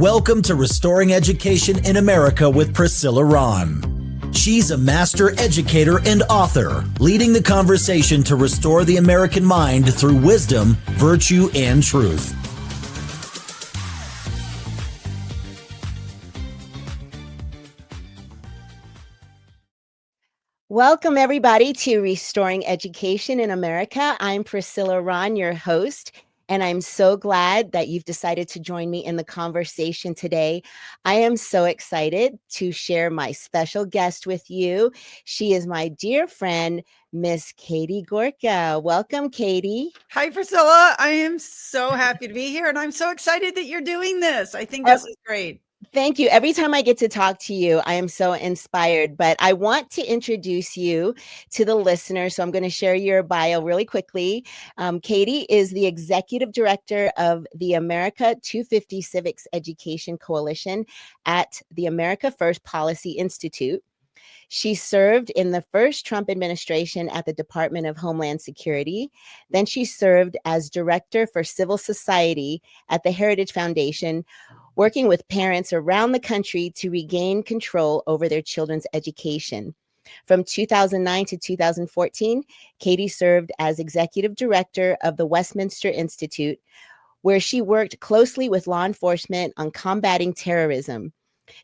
Welcome to Restoring Education in America with Priscilla Rahn. She's a master educator and author, leading the conversation to restore the American mind through wisdom, virtue, and truth. Welcome, everybody, to Restoring Education in America. I'm Priscilla Rahn, your host, and I'm so glad that you've decided to join me in the conversation today. I am so excited to share my special guest with you. She is my dear friend, Miss Katie Gorka. Welcome, Katie. Hi, Priscilla. I am so happy to be here, and I'm so excited that you're doing this. I think this is great. Thank you. Every time I get to talk to you, I am so inspired, but I want to introduce you to the listeners. So I'm going to share your bio really quickly. Katie is the executive director of the America 250 Civics Education Coalition at the America First Policy Institute. She served in the first Trump administration at the Department of Homeland Security. Then she served as director for civil society at the Heritage Foundation, working with parents around the country to regain control over their children's education. From 2009 to 2014, Katie served as executive director of the Westminster Institute, where she worked closely with law enforcement on combating terrorism.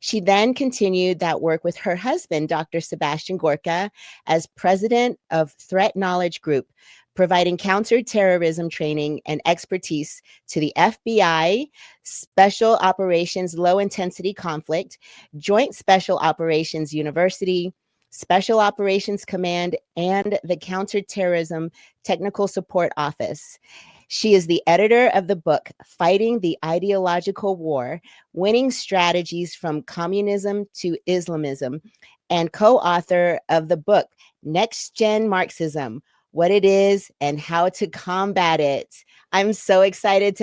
She then continued that work with her husband, Dr. Sebastian Gorka, as president of Threat Knowledge Group, providing counterterrorism training and expertise to the FBI, Special Operations Low Intensity Conflict, Joint Special Operations University, Special Operations Command, and the Counterterrorism Technical Support Office. She is the editor of the book, Fighting the Ideological War, Winning Strategies from Communism to Islamism, and co-author of the book, Next Gen Marxism, What It Is and How to Combat It. I'm so excited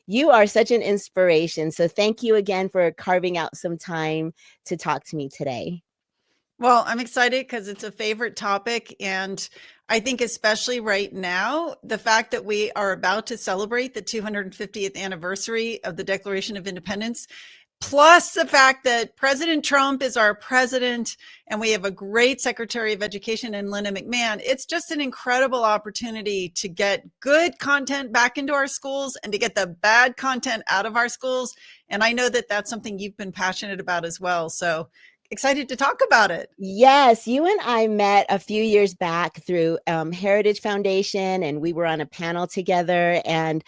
you are such an inspiration. So thank you again for carving out some time to talk to me today. Well, I'm excited because it's a favorite topic. And I think especially right now, the fact that we are about to celebrate the 250th anniversary of the Declaration of Independence, plus the fact that President Trump is our president and we have a great Secretary of Education in Linda McMahon, it's just an incredible opportunity to get good content back into our schools and to get the bad content out of our schools. And I know that that's something you've been passionate about as well. So excited to talk about it. Yes, you and I met a few years back through Heritage Foundation, and we were on a panel together and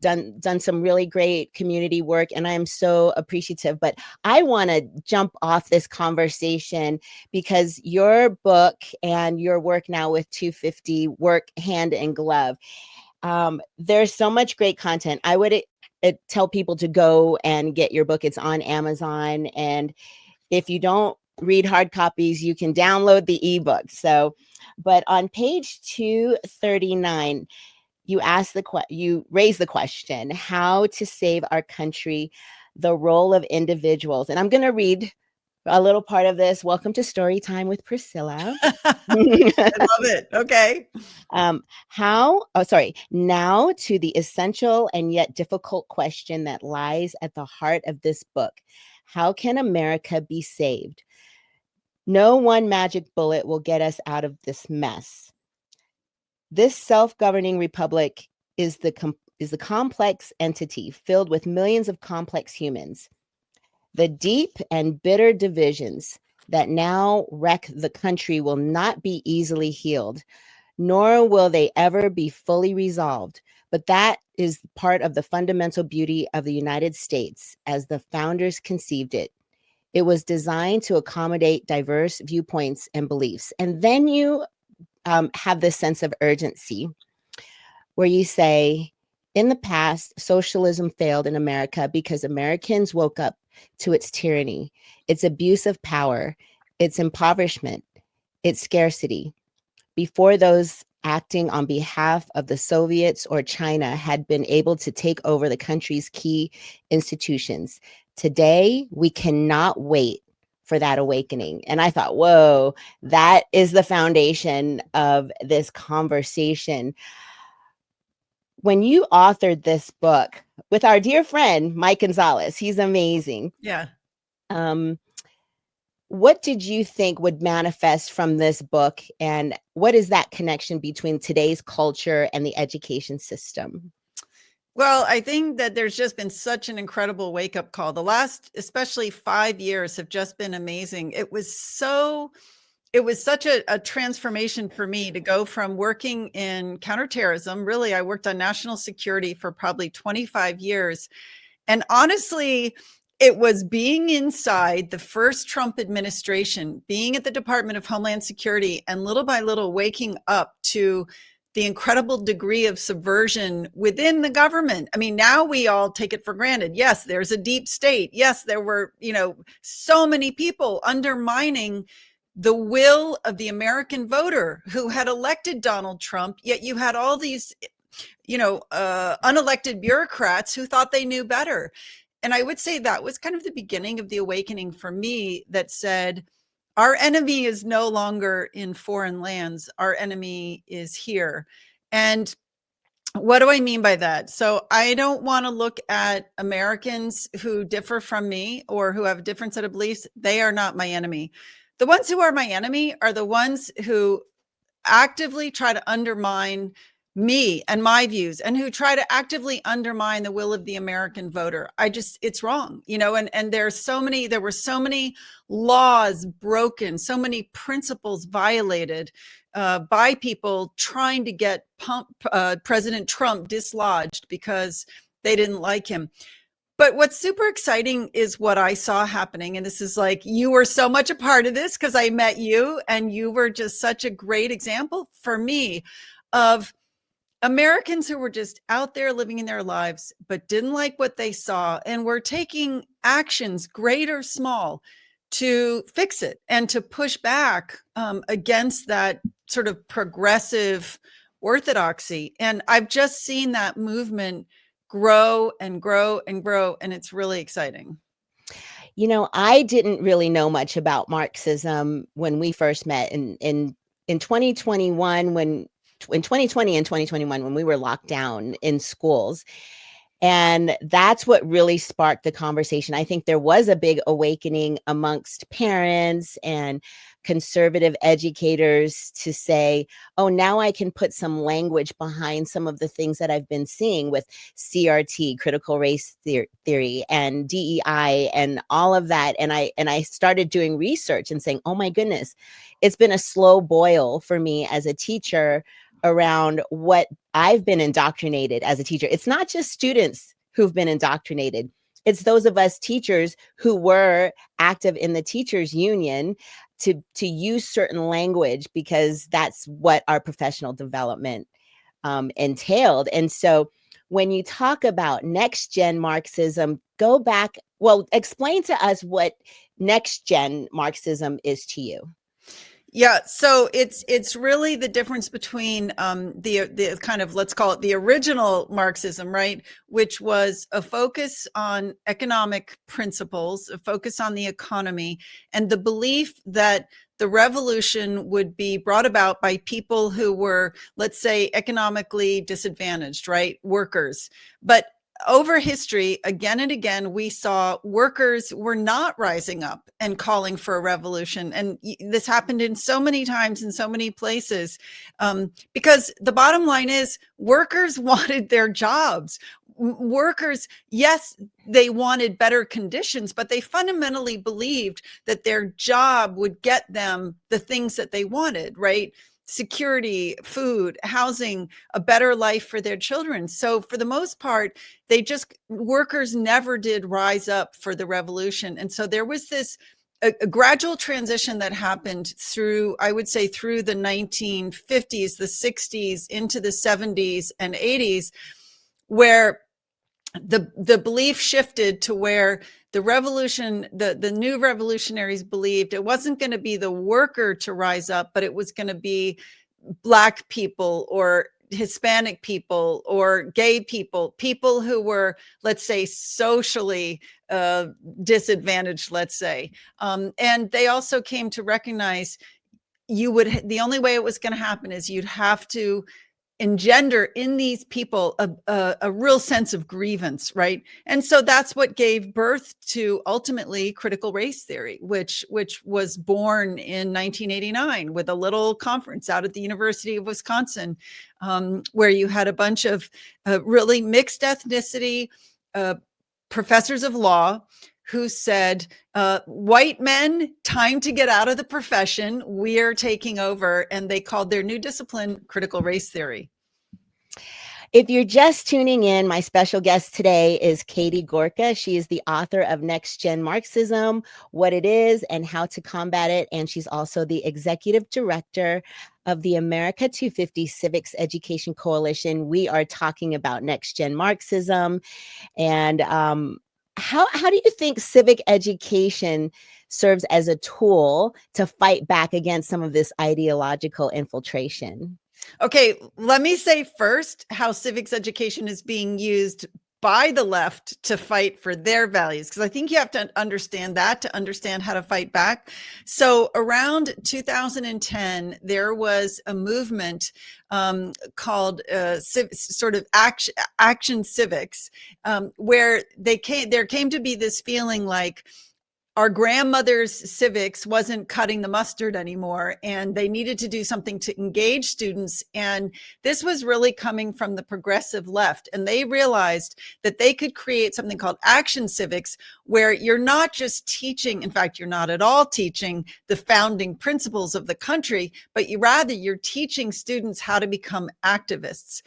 done some really great community work, and I am so appreciative. But I want to jump off this conversation because your book and your work now with 250 work hand in glove. There's so much great content. I would tell people to go and get your book. It's on Amazon, and if you don't read hard copies, you can download the ebook. So, but on page 239, you raise the question, how to save our country, the role of individuals. And I'm going to read a little part of this. Welcome to Story Time with Priscilla. I love it. Okay. Now to the essential and yet difficult question that lies at the heart of this book. How can America be saved? No one magic bullet will get us out of this mess. This self-governing republic is the complex entity filled with millions of complex humans. The deep and bitter divisions that now wreck the country will not be easily healed, nor will they ever be fully resolved. But that is part of the fundamental beauty of the United States as the founders conceived it. It was designed to accommodate diverse viewpoints and beliefs. And then you have this sense of urgency where you say, in the past, socialism failed in America because Americans woke up to its tyranny, its abuse of power, its impoverishment, its scarcity. Before those acting on behalf of the Soviets or China had been able to take over the country's key institutions. Today, we cannot wait for that awakening. And I thought, whoa, that is the foundation of this conversation. When you authored this book, with our dear friend, Mike Gonzalez. He's amazing. Yeah. What did you think would manifest from this book, and what is that connection between today's culture and the education system? Well, I think that there's just been such an incredible wake-up call. The last, especially 5 years, have just been amazing. It was such a transformation for me to go from working in counterterrorism. Really, I worked on national security for probably 25 years. And honestly, it was being inside the first Trump administration, being at the Department of Homeland Security, and little by little waking up to the incredible degree of subversion within the government. I mean, now we all take it for granted. Yes, there's a deep state. Yes, there were, so many people undermining the will of the American voter who had elected Donald Trump, yet you had all these, unelected bureaucrats who thought they knew better. And I would say that was kind of the beginning of the awakening for me, that said, our enemy is no longer in foreign lands. Our enemy is here. And what do I mean by that? So I don't want to look at Americans who differ from me or who have a different set of beliefs. They are not my enemy. The ones who are my enemy are the ones who actively try to undermine me and my views, and who try to actively undermine the will of the American voter. It's wrong, and there were so many laws broken, so many principles violated by people trying to get President Trump dislodged because they didn't like him. But what's super exciting is what I saw happening. And this is like, you were so much a part of this because I met you, and you were just such a great example for me of Americans who were just out there living in their lives, but didn't like what they saw and were taking actions, great or small, to fix it and to push back against that sort of progressive orthodoxy. And I've just seen that movement grow and grow and grow, and it's really exciting. I didn't really know much about Marxism when we first met in 2021, in 2020 and 2021, when we were locked down in schools. And that's what really sparked the conversation. I think there was a big awakening amongst parents and conservative educators to say, oh, now I can put some language behind some of the things that I've been seeing with CRT, critical race theory, and DEI, and all of that. And I started doing research and saying, oh my goodness, it's been a slow boil for me as a teacher around what I've been indoctrinated as a teacher. It's not just students who've been indoctrinated. It's those of us teachers who were active in the teachers union to use certain language because that's what our professional development entailed. And so when you talk about next gen Marxism, go back, explain to us what next gen Marxism is to you. Yeah, so it's really the difference between the kind of, let's call it the original Marxism, right, which was a focus on economic principles, a focus on the economy, and the belief that the revolution would be brought about by people who were, let's say, economically disadvantaged, right, workers. But over history, again and again, we saw workers were not rising up and calling for a revolution. And this happened in so many times in so many places, because the bottom line is workers wanted their jobs. Workers, yes, they wanted better conditions, but they fundamentally believed that their job would get them the things that they wanted, right? Security, food, housing, a better life for their children. So for the most part, workers never did rise up for the revolution. And so there was this a gradual transition that happened through, I would say, through the 1950s, the 60s, into the 70s and 80s, where the belief shifted to where the revolution, the new revolutionaries believed it wasn't going to be the worker to rise up, but it was going to be Black people or Hispanic people or gay people, people who were, let's say, socially disadvantaged, let's say. And they also came to recognize the only way it was going to happen is you'd have to engender in these people a real sense of grievance, right? And so that's what gave birth to ultimately critical race theory, which was born in 1989 with a little conference out at the University of Wisconsin, where you had a bunch of really mixed ethnicity professors of law who said, white men, time to get out of the profession. We're taking over. And they called their new discipline critical race theory. If you're just tuning in, my special guest today is Katie Gorka. She is the author of Next Gen Marxism, What It Is and How to Combat It. And she's also the executive director of the America 250 Civics Education Coalition. We are talking about Next Gen Marxism. And how do you think civic education serves as a tool to fight back against some of this ideological infiltration? Okay, let me say first how civics education is being used by the left to fight for their values, because I think you have to understand that to understand how to fight back. So around 2010, there was a movement called sort of action civics, where there came to be this feeling like our grandmother's civics wasn't cutting the mustard anymore, and they needed to do something to engage students. And this was really coming from the progressive left. And they realized that they could create something called action civics, where you're not just teaching, in fact, you're not at all teaching the founding principles of the country, but you're teaching students how to become activists.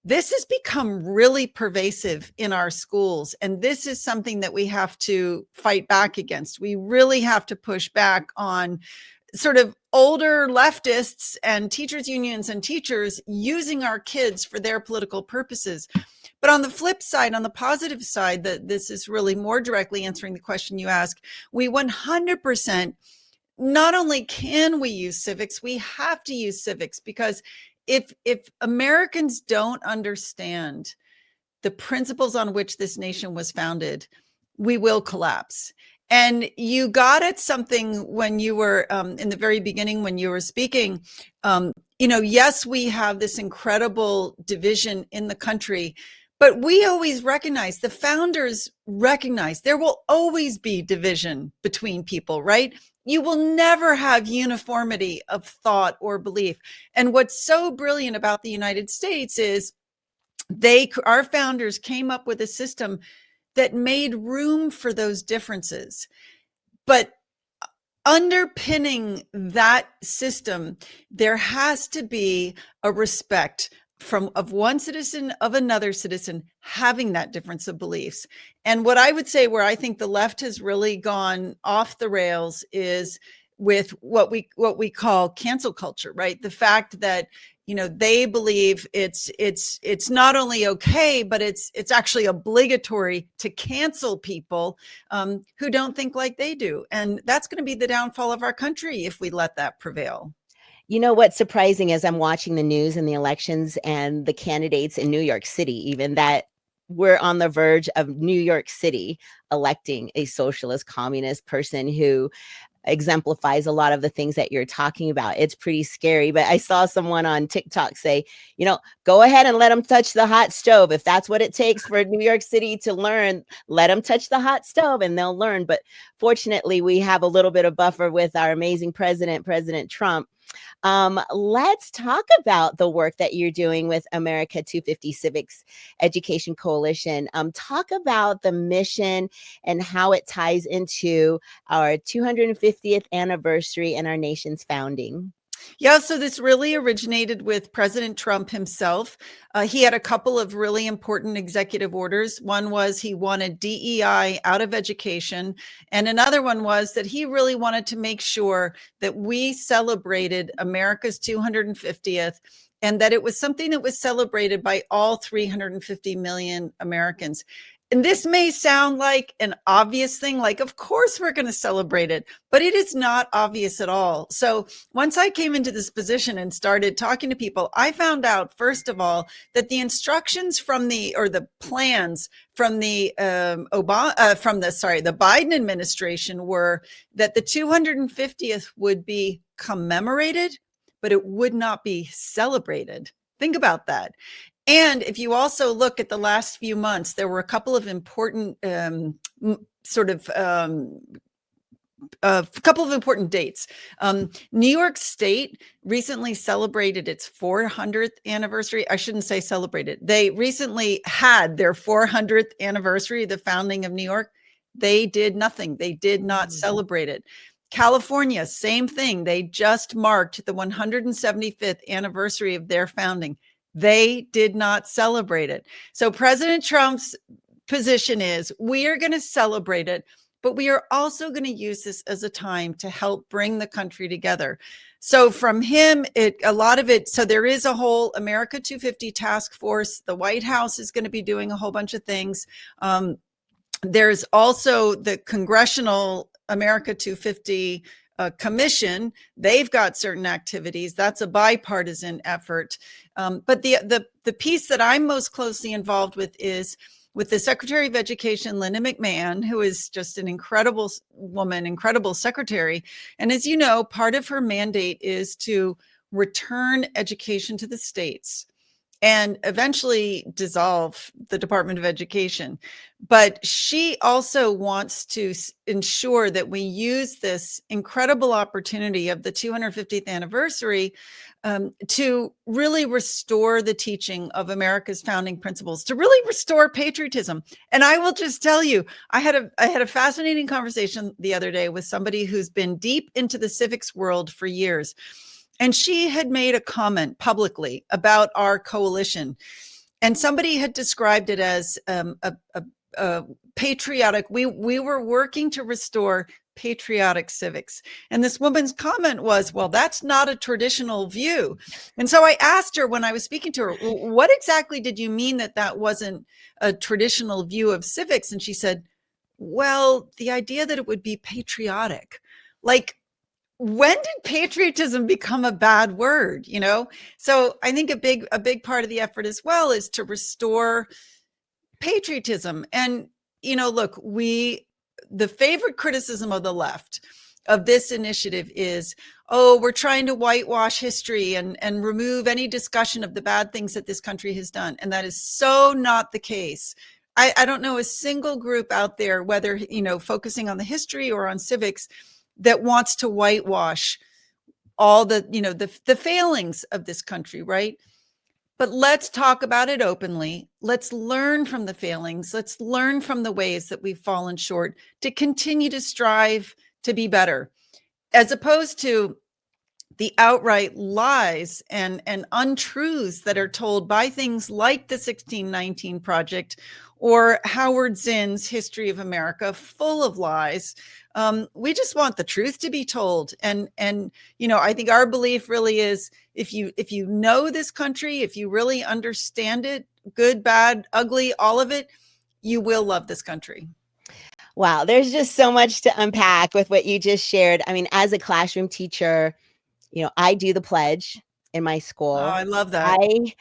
This has become really pervasive in our schools, and this is something that we have to fight back against. We really have to push back on sort of older leftists and teachers unions and teachers using our kids for their political purposes. But on the flip side, on the positive side, that this is really more directly answering the question you ask, we 100%, not only can we use civics, we have to use civics, because if Americans don't understand the principles on which this nation was founded, we will collapse. And you got at something when you were in the very beginning, when you were speaking, yes, we have this incredible division in the country, but we always recognize, the founders recognize, there will always be division between people, right? You will never have uniformity of thought or belief. And what's so brilliant about the United States is our founders came up with a system that made room for those differences. But underpinning that system, there has to be a respect of one citizen of another citizen having that difference of beliefs. And what I would say, where I think the left has really gone off the rails, is with what we call cancel culture, right? The fact that they believe it's not only okay, but it's actually obligatory to cancel people who don't think like they do. And that's going to be the downfall of our country if we let that prevail. You know what's surprising as I'm watching the news and the elections and the candidates in New York City, even, that we're on the verge of New York City electing a socialist communist person who exemplifies a lot of the things that you're talking about. It's pretty scary. But I saw someone on TikTok say, go ahead and let them touch the hot stove. If that's what it takes for New York City to learn, let them touch the hot stove and they'll learn. But fortunately, we have a little bit of buffer with our amazing president, President Trump. Let's talk about the work that you're doing with America 250 Civics Education Coalition. Talk about the mission and how it ties into our 250th anniversary and our nation's founding. Yeah, so this really originated with President Trump himself. He had a couple of really important executive orders. One was he wanted DEI out of education. And another one was that he really wanted to make sure that we celebrated America's 250th, and that it was something that was celebrated by all 350 million Americans. And this may sound like an obvious thing, like, of course we're going to celebrate it, but it is not obvious at all. So once I came into this position and started talking to people, I found out, first of all, that the instructions the plans from the Biden administration were that the 250th would be commemorated, but it would not be celebrated. Think about that. And if you also look at the last few months, there were a couple of important a couple of important dates. New York State recently celebrated its 400th anniversary. I shouldn't say celebrated. They recently had their 400th anniversary of the founding of New York. They did nothing. They did not celebrate it. California, same thing. They just marked the 175th anniversary of their founding. They did not celebrate it. So President Trump's position is, we are going to celebrate it, but we are also going to use this as a time to help bring the country together. So from him, a lot of it, so there is a whole America 250 task force. The White House is going to be doing a whole bunch of things. There's also the Congressional America 250 Commission. They've got certain activities. That's a bipartisan effort. But the piece that I'm most closely involved with is with the Secretary of Education, Linda McMahon, who is just an incredible woman, incredible secretary. And as you know, part of her mandate is to return education to the states and eventually dissolve the Department of Education. But she also wants to ensure that we use this incredible opportunity of the 250th anniversary to really restore the teaching of America's founding principles, to really restore patriotism. And I will just tell you, I had a fascinating conversation the other day with somebody who's been deep into the civics world for years. And she had made a comment publicly about our coalition. And somebody had described it as a patriotic, we were working to restore patriotic civics. And this woman's comment was, well, that's not a traditional view. And so I asked her when I was speaking to her, what exactly did you mean that wasn't a traditional view of civics? And she said, well, the idea that it would be patriotic. Like, when did patriotism become a bad word? You know, so I think a big part of the effort as well is to restore patriotism. And, you know, look, the favorite criticism of the left of this initiative is, oh, we're trying to whitewash history and remove any discussion of the bad things that this country has done. And that is so not the case. I don't know a single group out there, whether, you know, focusing on the history or on civics, that wants to whitewash all the, you know, the failings of this country, right? But let's talk about it openly. Let's learn from the failings. Let's learn from the ways that we've fallen short to continue to strive to be better, as opposed to the outright lies and untruths that are told by things like the 1619 Project or Howard Zinn's History of America, full of lies. We just want the truth to be told. And you know, I think our belief really is, if you know this country, if you really understand it, good, bad, ugly, all of it, you will love this country. Wow, there's just so much to unpack with what you just shared. I mean, as a classroom teacher, you know, I do the pledge in my school. Oh, I love that. And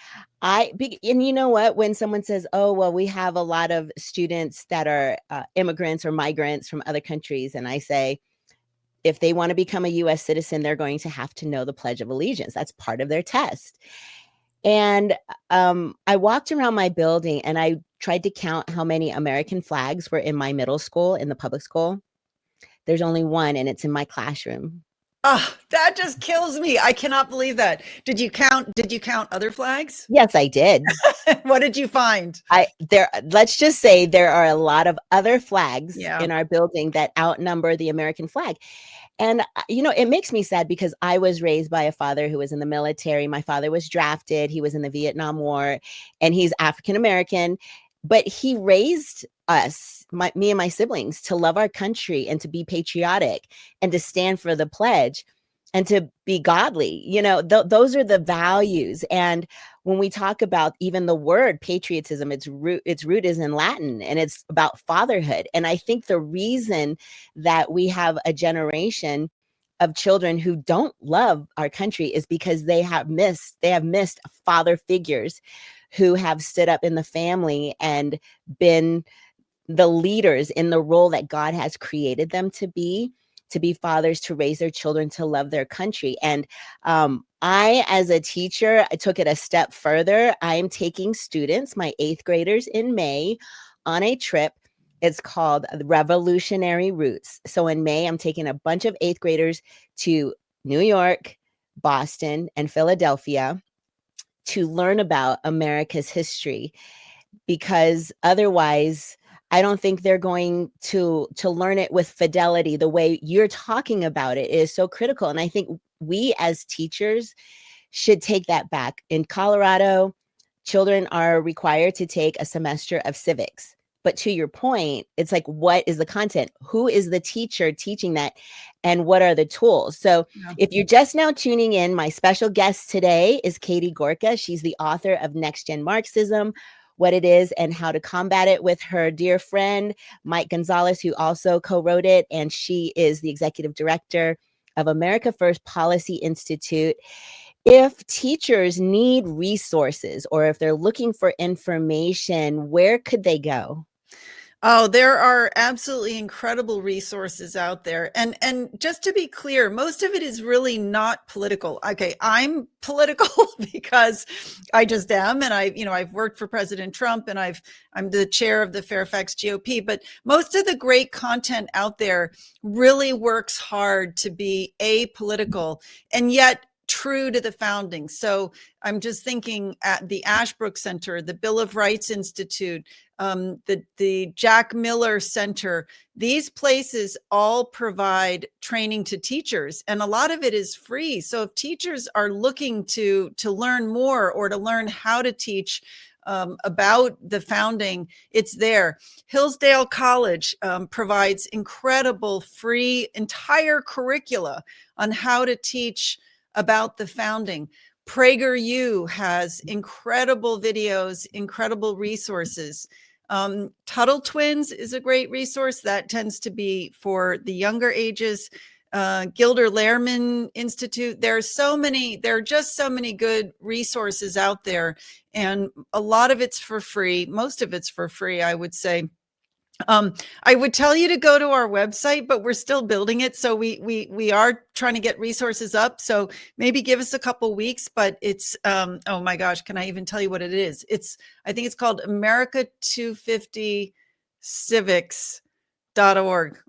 you know what, when someone says, oh, well, we have a lot of students that are immigrants or migrants from other countries. And I say, if they want to become a US citizen, they're going to have to know the Pledge of Allegiance. That's part of their test. And I walked around my building and I tried to count how many American flags were in my middle school, in the public school. There's only one, and it's in my classroom. Oh, that just kills me. I cannot believe that. Did you count other flags? Yes, I did. What did you find? Let's just say there are a lot of other flags Yeah. in our building that outnumber the American flag. And, you know, it makes me sad because I was raised by a father who was in the military. My father was drafted. He was in the Vietnam War, and he's African American. But he raised us, me and my siblings, to love our country and to be patriotic and to stand for the pledge and to be godly. You know, those are the values. And when we talk about even the word patriotism, its root is in Latin, and it's about fatherhood. And I think the reason that we have a generation of children who don't love our country is because they have missed father figures who have stood up in the family and been the leaders in the role that God has created them to be fathers, to raise their children, to love their country. And I, as a teacher, I took it a step further. I am taking students, my 8th graders, in May on a trip. It's called the Revolutionary Roots. So in May, I'm taking a bunch of 8th graders to New York, Boston, and Philadelphia to learn about America's history, because otherwise I don't think they're going to learn it with fidelity. The way you're talking about it is so critical. And I think we as teachers should take that back. In Colorado, children are required to take a semester of civics. But to your point, it's like, what is the content? Who is the teacher teaching that? And what are the tools? So if you're just now tuning in, my special guest today is Katie Gorka. She's the author of Next Gen Marxism, What It Is and How to Combat It, with her dear friend, Mike Gonzalez, who also co-wrote it. And she is the executive director of America First Policy Institute. If teachers need resources or if they're looking for information, where could they go? Oh, there are absolutely incredible resources out there. And just to be clear, most of it is really not political. Okay, I'm political because I just am. And I've worked for President Trump, and I'm the chair of the Fairfax GOP, but most of the great content out there really works hard to be apolitical and yet true to the founding. So I'm just thinking at the Ashbrook Center, the Bill of Rights Institute, the Jack Miller Center. These places all provide training to teachers, and a lot of it is free. So if teachers are looking to learn more or to learn how to teach about the founding, it's there. Hillsdale College provides incredible free entire curricula on how to teach about the founding. PragerU has incredible videos, incredible resources. Tuttle Twins is a great resource that tends to be for the younger ages. Gilder Lehrman Institute. There are just so many good resources out there, and a lot of it's for free. Most of it's for free, I would say. I would tell you to go to our website, but we're still building it. So we are trying to get resources up. So maybe give us a couple weeks, but it's, oh my gosh, can I even tell you what it is? I think it's called America 250 Civics.org.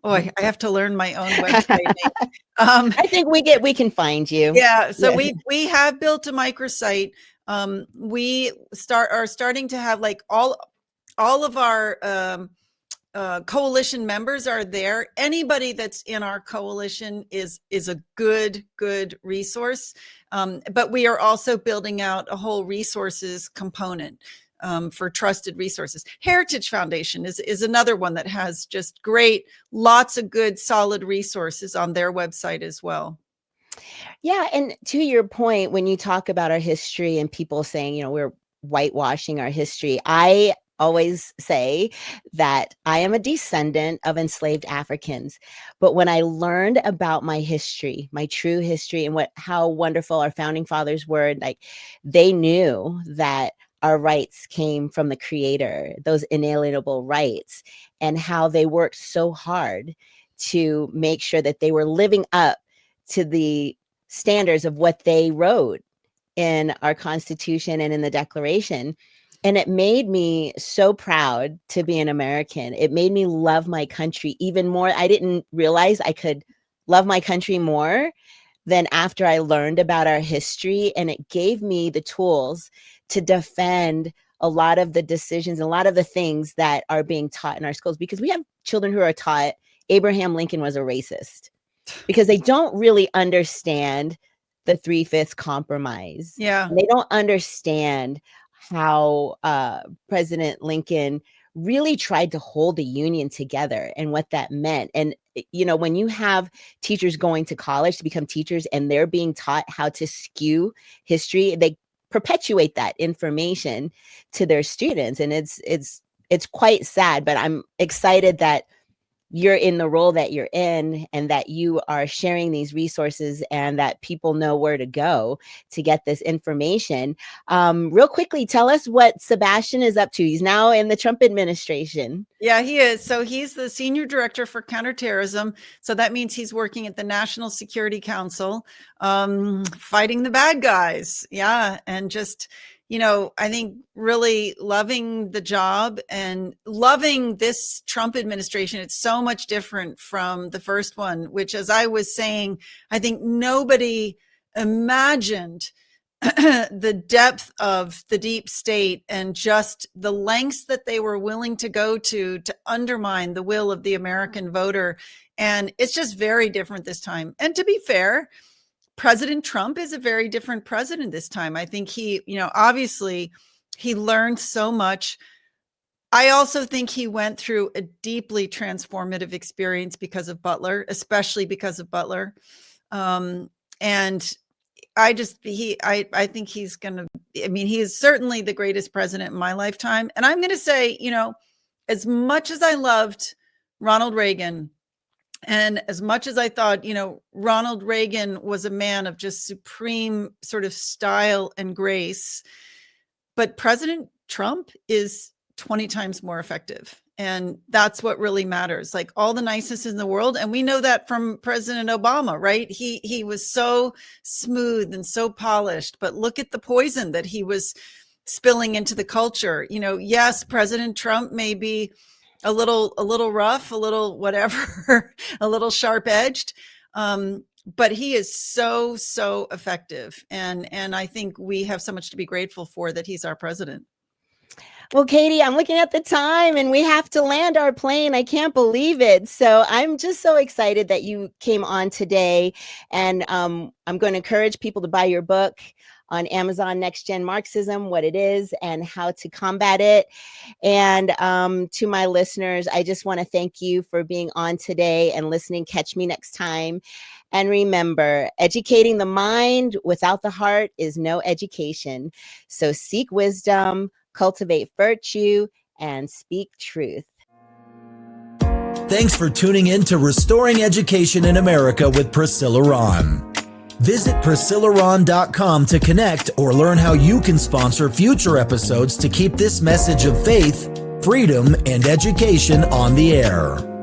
Oh, I have to learn my own website name. I think we can find you. Yeah. So we have built a microsite. We are starting to have like all of our, coalition members are there. Anybody that's in our coalition is a good resource. But we are also building out a whole resources component for trusted resources. Heritage Foundation is another one that has just lots of good, solid resources on their website as well. Yeah. And to your point, when you talk about our history and people saying, we're whitewashing our history, I always say that I am a descendant of enslaved Africans. But when I learned about my history, my true history, and how wonderful our founding fathers were, like they knew that our rights came from the Creator, those inalienable rights, and how they worked so hard to make sure that they were living up to the standards of what they wrote in our Constitution and in the Declaration. And it made me so proud to be an American. It made me love my country even more. I didn't realize I could love my country more than after I learned about our history. And it gave me the tools to defend a lot of the decisions, a lot of the things that are being taught in our schools, because we have children who are taught Abraham Lincoln was a racist because they don't really understand the 3/5 compromise. Yeah. And they don't understand how President Lincoln really tried to hold the Union together and what that meant. And, when you have teachers going to college to become teachers and they're being taught how to skew history, they perpetuate that information to their students. And it's quite sad, but I'm excited that you're in the role that you're in and that you are sharing these resources and that people know where to go to get this information. Real quickly, tell us what Sebastian is up to. He's now in the Trump administration. Yeah, he is. So he's the senior director for counterterrorism. So that means he's working at the National Security Council, fighting the bad guys. Yeah. And just, I think really loving the job and loving this Trump administration. It's so much different from the first one, which, as I was saying, I think nobody imagined the depth of the deep state and just the lengths that they were willing to go to undermine the will of the American voter. And it's just very different this time. And to be fair, President Trump is a very different president this time. I think he, obviously he learned so much. I also think he went through a deeply transformative experience because of Butler, especially because of Butler. And I think he's going to, he is certainly the greatest president in my lifetime. And I'm going to say, as much as I loved Ronald Reagan and as much as I thought, Ronald Reagan was a man of just supreme sort of style and grace, but President Trump is 20 times more effective. And that's what really matters. Like all the niceness in the world. And we know that from President Obama, right? He was so smooth and so polished, but look at the poison that he was spilling into the culture. Yes, President Trump may be a little rough, a little whatever, a little sharp edged. But he is so effective. And I think we have so much to be grateful for that he's our president. Well, Katie, I'm looking at the time and we have to land our plane. I can't believe it. So I'm just so excited that you came on today. And I'm going to encourage people to buy your book on Amazon, Next Gen Marxism, what it is and how to combat it. And to my listeners, I just want to thank you for being on today and listening. Catch me next time. And remember, educating the mind without the heart is no education. So seek wisdom, cultivate virtue, and speak truth. Thanks for tuning in to Restoring Education in America with Priscilla Rahn. Visit PriscillaRahn.com to connect or learn how you can sponsor future episodes to keep this message of faith, freedom, and education on the air.